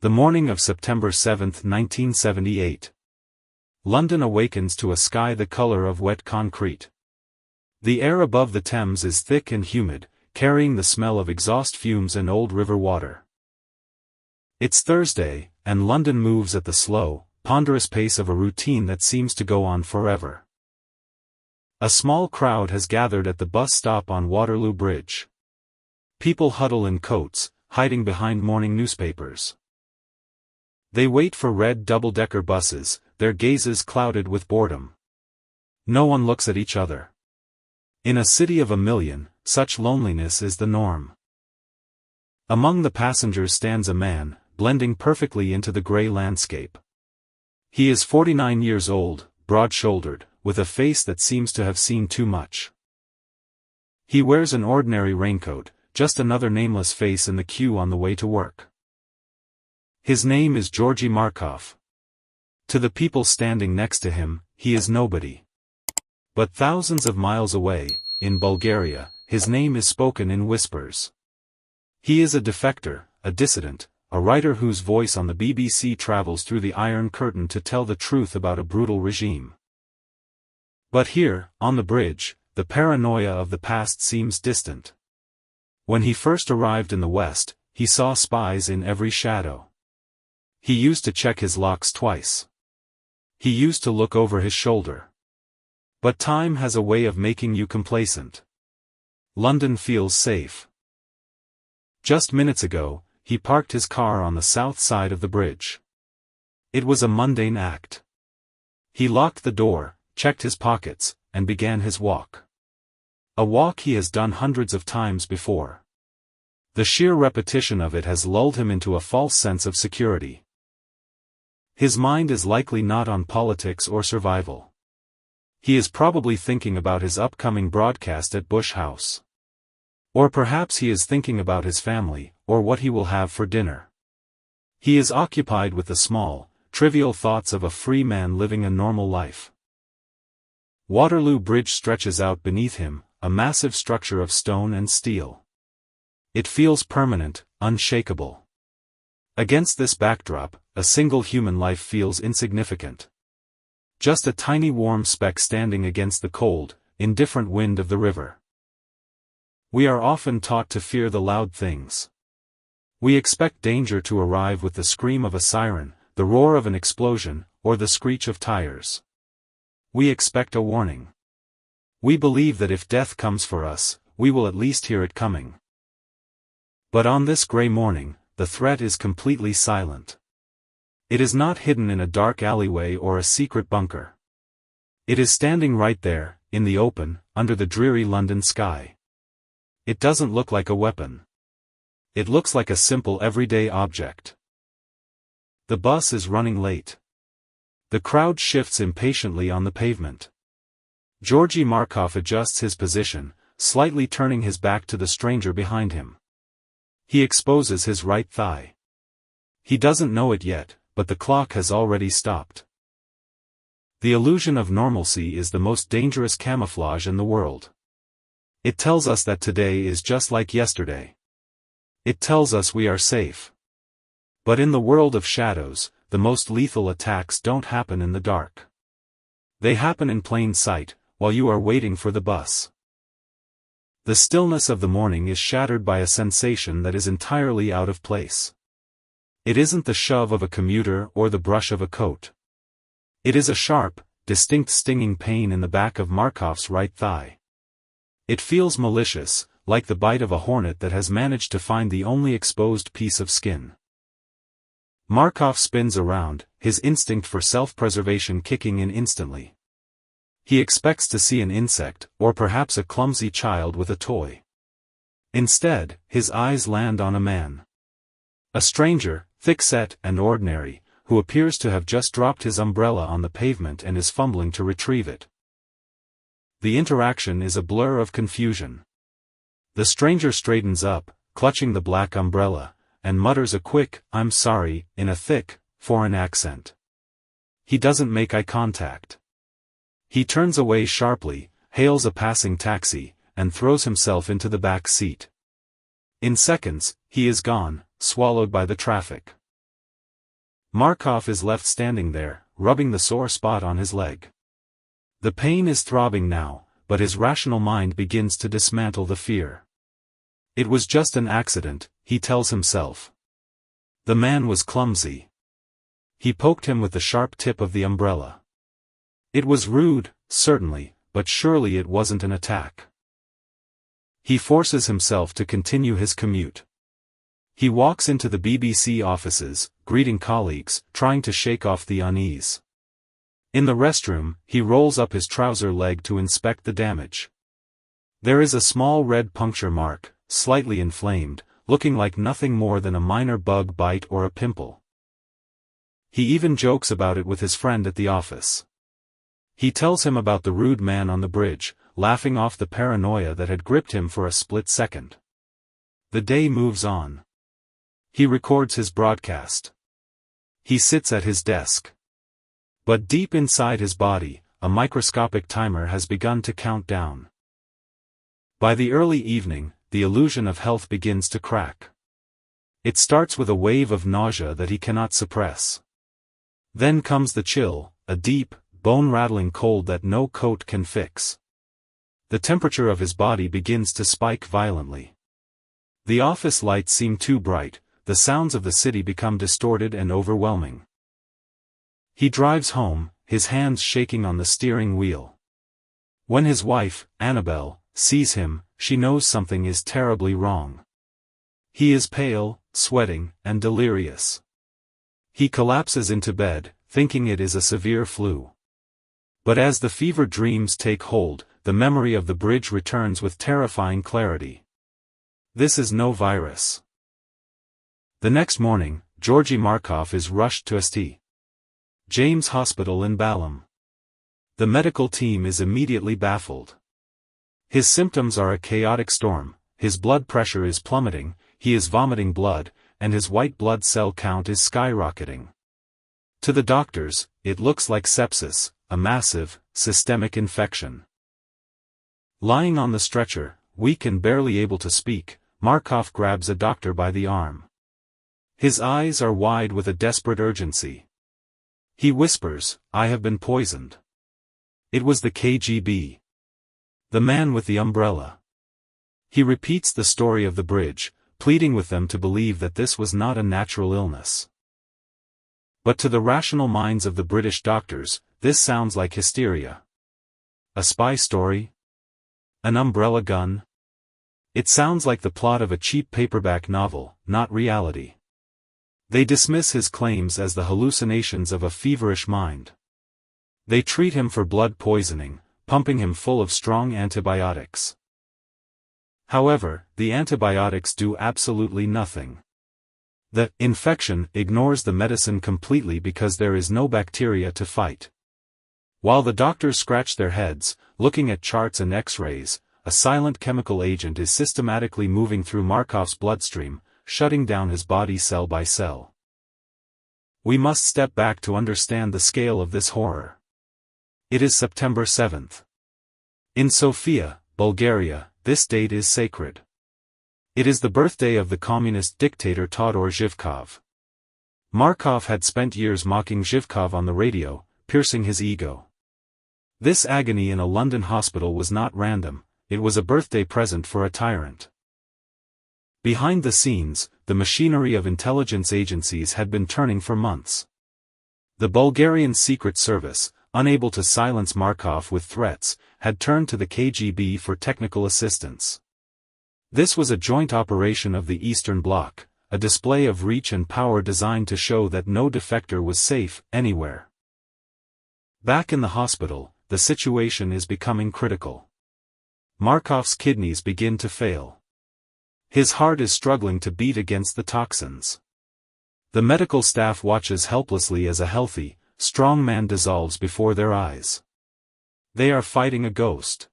The morning of September 7, 1978. London awakens to a sky the color of wet concrete. The air above the Thames is thick and humid, carrying the smell of exhaust fumes and old river water. It's Thursday, and London moves at the slow, ponderous pace of a routine that seems to go on forever. A small crowd has gathered at the bus stop on Waterloo Bridge. People huddle in coats, hiding behind morning newspapers. They wait for red double-decker buses, their gazes clouded with boredom. No one looks at each other. In a city of 1 million, such loneliness is the norm. Among the passengers stands a man, blending perfectly into the grey landscape. He is 49 years old, broad-shouldered, with a face that seems to have seen too much. He wears an ordinary raincoat, just another nameless face in the queue on the way to work. His name is Georgy Markov. To the people standing next to him, he is nobody. But thousands of miles away, in Bulgaria, his name is spoken in whispers. He is a defector, a dissident, a writer whose voice on the BBC travels through the Iron Curtain to tell the truth about a brutal regime. But here, on the bridge, the paranoia of the past seems distant. When he first arrived in the West, he saw spies in every shadow. He used to check his locks twice. He used to look over his shoulder. But time has a way of making you complacent. London feels safe. Just minutes ago, he parked his car on the south side of the bridge. It was a mundane act. He locked the door, checked his pockets, and began his walk. A walk he has done hundreds of times before. The sheer repetition of it has lulled him into a false sense of security. His mind is likely not on politics or survival. He is probably thinking about his upcoming broadcast at Bush House. Or perhaps he is thinking about his family, or what he will have for dinner. He is occupied with the small, trivial thoughts of a free man living a normal life. Waterloo Bridge stretches out beneath him, a massive structure of stone and steel. It feels permanent, unshakable. Against this backdrop, a single human life feels insignificant. Just a tiny warm speck standing against the cold, indifferent wind of the river. We are often taught to fear the loud things. We expect danger to arrive with the scream of a siren, the roar of an explosion, or the screech of tires. We expect a warning. We believe that if death comes for us, we will at least hear it coming. But on this grey morning, the threat is completely silent. It is not hidden in a dark alleyway or a secret bunker. It is standing right there, in the open, under the dreary London sky. It doesn't look like a weapon. It looks like a simple everyday object. The bus is running late. The crowd shifts impatiently on the pavement. Georgy Markov adjusts his position, slightly turning his back to the stranger behind him. He exposes his right thigh. He doesn't know it yet, but the clock has already stopped. The illusion of normalcy is the most dangerous camouflage in the world. It tells us that today is just like yesterday. It tells us we are safe. But in the world of shadows, the most lethal attacks don't happen in the dark. They happen in plain sight, while you are waiting for the bus. The stillness of the morning is shattered by a sensation that is entirely out of place. It isn't the shove of a commuter or the brush of a coat. It is a sharp, distinct stinging pain in the back of Markov's right thigh. It feels malicious, like the bite of a hornet that has managed to find the only exposed piece of skin. Markov spins around, his instinct for self-preservation kicking in instantly. He expects to see an insect, or perhaps a clumsy child with a toy. Instead, his eyes land on a man. A stranger, thick-set and ordinary, who appears to have just dropped his umbrella on the pavement and is fumbling to retrieve it. The interaction is a blur of confusion. The stranger straightens up, clutching the black umbrella, and mutters a quick, "I'm sorry," in a thick, foreign accent. He doesn't make eye contact. He turns away sharply, hails a passing taxi, and throws himself into the back seat. In seconds, he is gone, swallowed by the traffic. Markov is left standing there, rubbing the sore spot on his leg. The pain is throbbing now, but his rational mind begins to dismantle the fear. It was just an accident, he tells himself. The man was clumsy. He poked him with the sharp tip of the umbrella. It was rude, certainly, but surely it wasn't an attack. He forces himself to continue his commute. He walks into the BBC offices, greeting colleagues, trying to shake off the unease. In the restroom, he rolls up his trouser leg to inspect the damage. There is a small red puncture mark, slightly inflamed, looking like nothing more than a minor bug bite or a pimple. He even jokes about it with his friend at the office. He tells him about the rude man on the bridge, laughing off the paranoia that had gripped him for a split second. The day moves on. He records his broadcast. He sits at his desk. But deep inside his body, a microscopic timer has begun to count down. By the early evening, the illusion of health begins to crack. It starts with a wave of nausea that he cannot suppress. Then comes the chill, a deep, bone-rattling cold that no coat can fix. The temperature of his body begins to spike violently. The office lights seem too bright, the sounds of the city become distorted and overwhelming. He drives home, his hands shaking on the steering wheel. When his wife, Annabelle, sees him, she knows something is terribly wrong. He is pale, sweating, and delirious. He collapses into bed, thinking it is a severe flu. But as the fever dreams take hold, the memory of the bridge returns with terrifying clarity. This is no virus. The next morning, Georgy Markov is rushed to St. James Hospital in Balham. The medical team is immediately baffled. His symptoms are a chaotic storm, his blood pressure is plummeting, he is vomiting blood, and his white blood cell count is skyrocketing. To the doctors, it looks like sepsis, a massive, systemic infection. Lying on the stretcher, weak and barely able to speak, Markov grabs a doctor by the arm. His eyes are wide with a desperate urgency. He whispers, "I have been poisoned." It was the KGB. The man with the umbrella. He repeats the story of the bridge, pleading with them to believe that this was not a natural illness. But to the rational minds of the British doctors, this sounds like hysteria. A spy story? An umbrella gun? It sounds like the plot of a cheap paperback novel, not reality. They dismiss his claims as the hallucinations of a feverish mind. They treat him for blood poisoning, pumping him full of strong antibiotics. However, the antibiotics do absolutely nothing. The infection ignores the medicine completely because there is no bacteria to fight. While the doctors scratch their heads, looking at charts and X-rays, a silent chemical agent is systematically moving through Markov's bloodstream, shutting down his body cell by cell. We must step back to understand the scale of this horror. It is September 7th. In Sofia, Bulgaria, this date is sacred. It is the birthday of the communist dictator Todor Zhivkov. Markov had spent years mocking Zhivkov on the radio, piercing his ego. This agony in a London hospital was not random, it was a birthday present for a tyrant. Behind the scenes, the machinery of intelligence agencies had been turning for months. The Bulgarian Secret Service, unable to silence Markov with threats, had turned to the KGB for technical assistance. This was a joint operation of the Eastern Bloc, a display of reach and power designed to show that no defector was safe anywhere. Back in the hospital, the situation is becoming critical. Markov's kidneys begin to fail. His heart is struggling to beat against the toxins. The medical staff watches helplessly as a healthy, strong man dissolves before their eyes. They are fighting a ghost.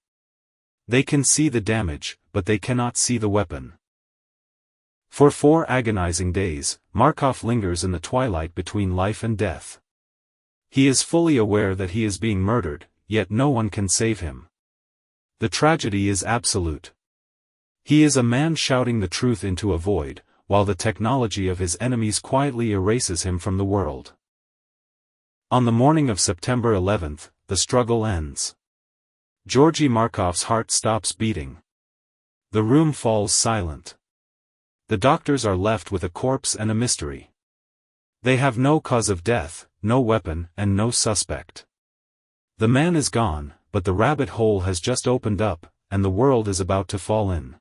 They can see the damage, but they cannot see the weapon. For 4 agonizing days, Markov lingers in the twilight between life and death. He is fully aware that he is being murdered, yet no one can save him. The tragedy is absolute. He is a man shouting the truth into a void, while the technology of his enemies quietly erases him from the world. On the morning of September 11th, the struggle ends. Georgy Markov's heart stops beating. The room falls silent. The doctors are left with a corpse and a mystery. They have no cause of death, no weapon, and no suspect. The man is gone, but the rabbit hole has just opened up, and the world is about to fall in.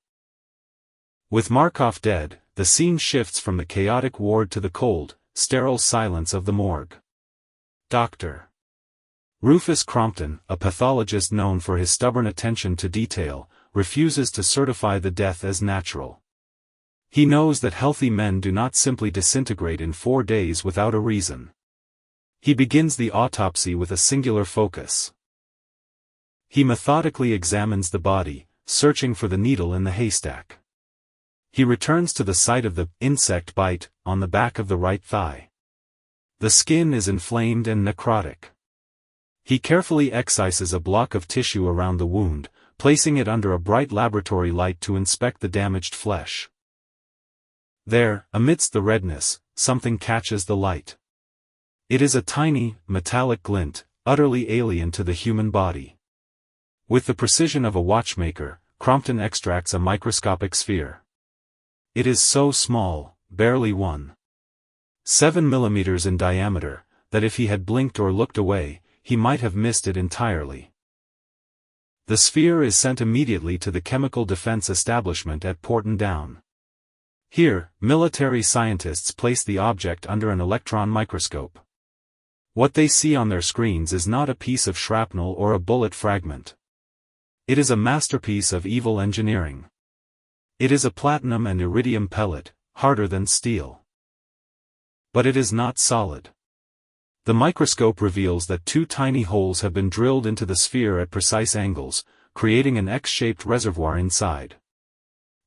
With Markov dead, the scene shifts from the chaotic ward to the cold, sterile silence of the morgue. Dr. Rufus Crompton, a pathologist known for his stubborn attention to detail, refuses to certify the death as natural. He knows that healthy men do not simply disintegrate in 4 days without a reason. He begins the autopsy with a singular focus. He methodically examines the body, searching for the needle in the haystack. He returns to the site of the insect bite on the back of the right thigh. The skin is inflamed and necrotic. He carefully excises a block of tissue around the wound, placing it under a bright laboratory light to inspect the damaged flesh. There, amidst the redness, something catches the light. It is a tiny, metallic glint, utterly alien to the human body. With the precision of a watchmaker, Crompton extracts a microscopic sphere. It is so small, barely 1.7 mm in diameter, that if he had blinked or looked away, he might have missed it entirely. The sphere is sent immediately to the Chemical Defense Establishment at Porton Down. Here, military scientists place the object under an electron microscope. What they see on their screens is not a piece of shrapnel or a bullet fragment. It is a masterpiece of evil engineering. It is a platinum and iridium pellet, harder than steel. But it is not solid. The microscope reveals that 2 tiny holes have been drilled into the sphere at precise angles, creating an X-shaped reservoir inside.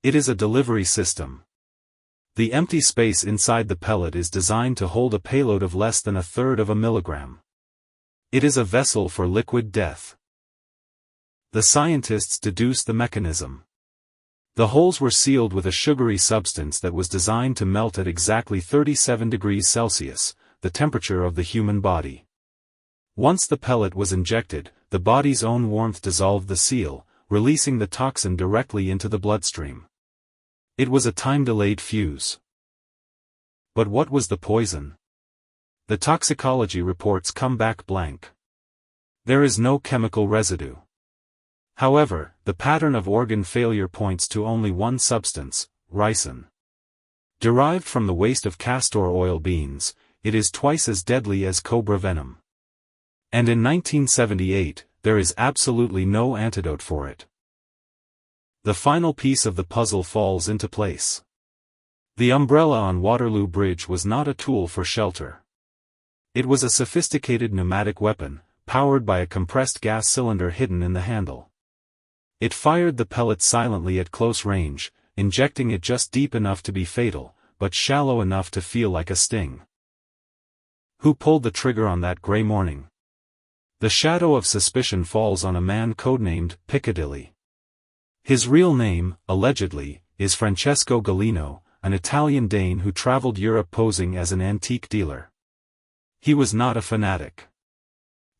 It is a delivery system. The empty space inside the pellet is designed to hold a payload of less than 1/3 milligram. It is a vessel for liquid death. The scientists deduce the mechanism. The holes were sealed with a sugary substance that was designed to melt at exactly 37 degrees Celsius, the temperature of the human body. Once the pellet was injected, the body's own warmth dissolved the seal, releasing the toxin directly into the bloodstream. It was a time-delayed fuse. But what was the poison? The toxicology reports come back blank. There is no chemical residue. However, the pattern of organ failure points to only one substance, ricin. Derived from the waste of castor oil beans, it is twice as deadly as cobra venom. And in 1978, there is absolutely no antidote for it. The final piece of the puzzle falls into place. The umbrella on Waterloo Bridge was not a tool for shelter. It was a sophisticated pneumatic weapon, powered by a compressed gas cylinder hidden in the handle. It fired the pellet silently at close range, injecting it just deep enough to be fatal, but shallow enough to feel like a sting. Who pulled the trigger on that gray morning? The shadow of suspicion falls on a man codenamed Piccadilly. His real name, allegedly, is Francesco Gallino, an Italian Dane who traveled Europe posing as an antique dealer. He was not a fanatic.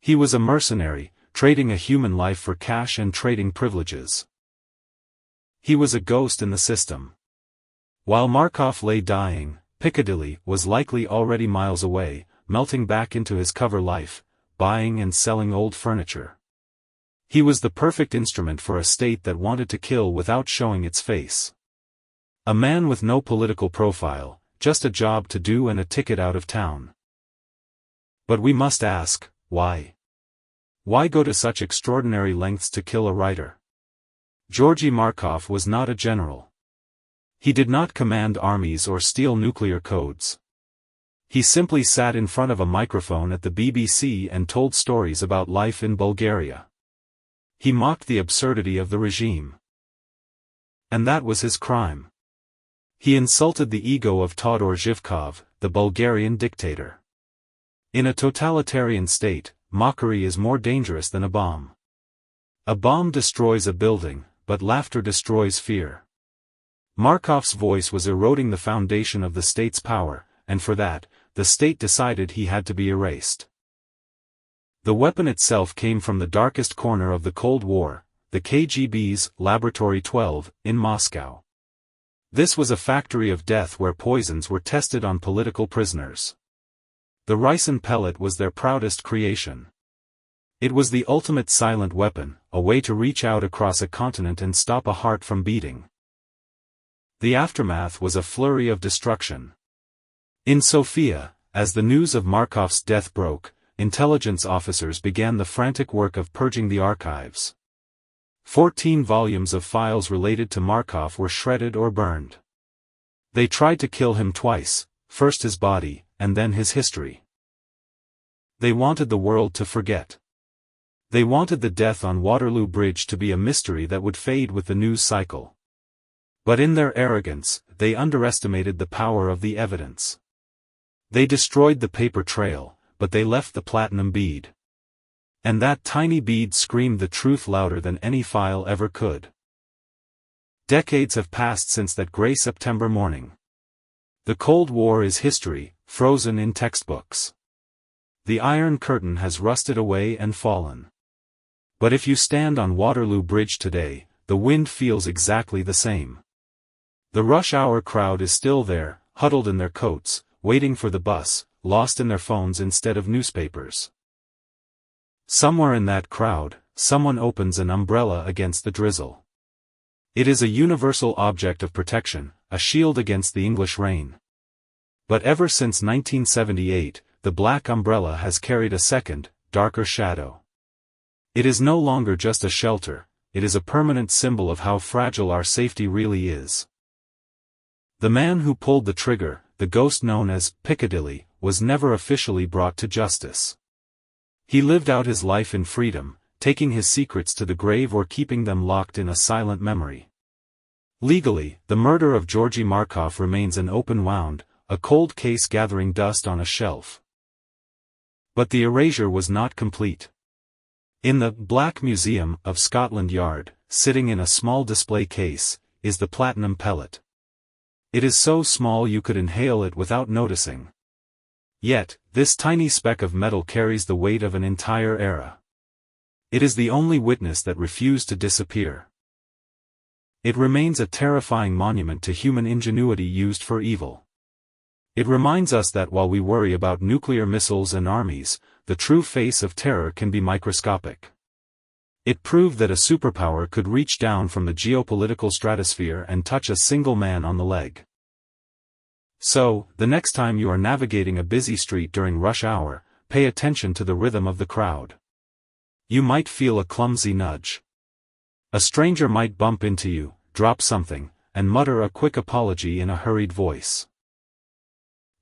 He was a mercenary, trading a human life for cash and trading privileges. He was a ghost in the system. While Markov lay dying, Piccadilly was likely already miles away, melting back into his cover life, buying and selling old furniture. He was the perfect instrument for a state that wanted to kill without showing its face. A man with no political profile, just a job to do and a ticket out of town. But we must ask, why? Why go to such extraordinary lengths to kill a writer? Georgy Markov was not a general. He did not command armies or steal nuclear codes. He simply sat in front of a microphone at the BBC and told stories about life in Bulgaria. He mocked the absurdity of the regime. And that was his crime. He insulted the ego of Todor Zhivkov, the Bulgarian dictator. In a totalitarian state, mockery is more dangerous than a bomb. A bomb destroys a building, but laughter destroys fear. Markov's voice was eroding the foundation of the state's power, and for that, the state decided he had to be erased. The weapon itself came from the darkest corner of the Cold War, the KGB's Laboratory 12, in Moscow. This was a factory of death where poisons were tested on political prisoners. The ricin pellet was their proudest creation. It was the ultimate silent weapon, a way to reach out across a continent and stop a heart from beating. The aftermath was a flurry of destruction. In Sofia, as the news of Markov's death broke, intelligence officers began the frantic work of purging the archives. 14 volumes of files related to Markov were shredded or burned. They tried to kill him twice, first his body, and then his history. They wanted the world to forget. They wanted the death on Waterloo Bridge to be a mystery that would fade with the news cycle. But in their arrogance, they underestimated the power of the evidence. They destroyed the paper trail, but they left the platinum bead. And that tiny bead screamed the truth louder than any file ever could. Decades have passed since that gray September morning. The Cold War is history, frozen in textbooks. The Iron Curtain has rusted away and fallen. But if you stand on Waterloo Bridge today, the wind feels exactly the same. The rush hour crowd is still there, huddled in their coats, waiting for the bus, lost in their phones instead of newspapers. Somewhere in that crowd, someone opens an umbrella against the drizzle. It is a universal object of protection, a shield against the English rain. But ever since 1978, the black umbrella has carried a second, darker shadow. It is no longer just a shelter, it is a permanent symbol of how fragile our safety really is. The man who pulled the trigger, the ghost known as Piccadilly, was never officially brought to justice. He lived out his life in freedom, taking his secrets to the grave or keeping them locked in a silent memory. Legally, the murder of Georgy Markov remains an open wound, a cold case gathering dust on a shelf. But the erasure was not complete. In the Black Museum of Scotland Yard, sitting in a small display case, is the platinum pellet. It is so small you could inhale it without noticing. Yet, this tiny speck of metal carries the weight of an entire era. It is the only witness that refused to disappear. It remains a terrifying monument to human ingenuity used for evil. It reminds us that while we worry about nuclear missiles and armies, the true face of terror can be microscopic. It proved that a superpower could reach down from the geopolitical stratosphere and touch a single man on the leg. So, the next time you are navigating a busy street during rush hour, pay attention to the rhythm of the crowd. You might feel a clumsy nudge. A stranger might bump into you, drop something, and mutter a quick apology in a hurried voice.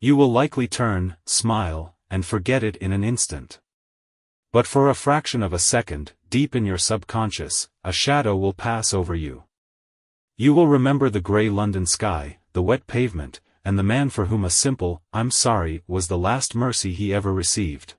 You will likely turn, smile, and forget it in an instant. But for a fraction of a second, deep in your subconscious, a shadow will pass over you. You will remember the grey London sky, the wet pavement, and the man for whom a simple, "I'm sorry," was the last mercy he ever received.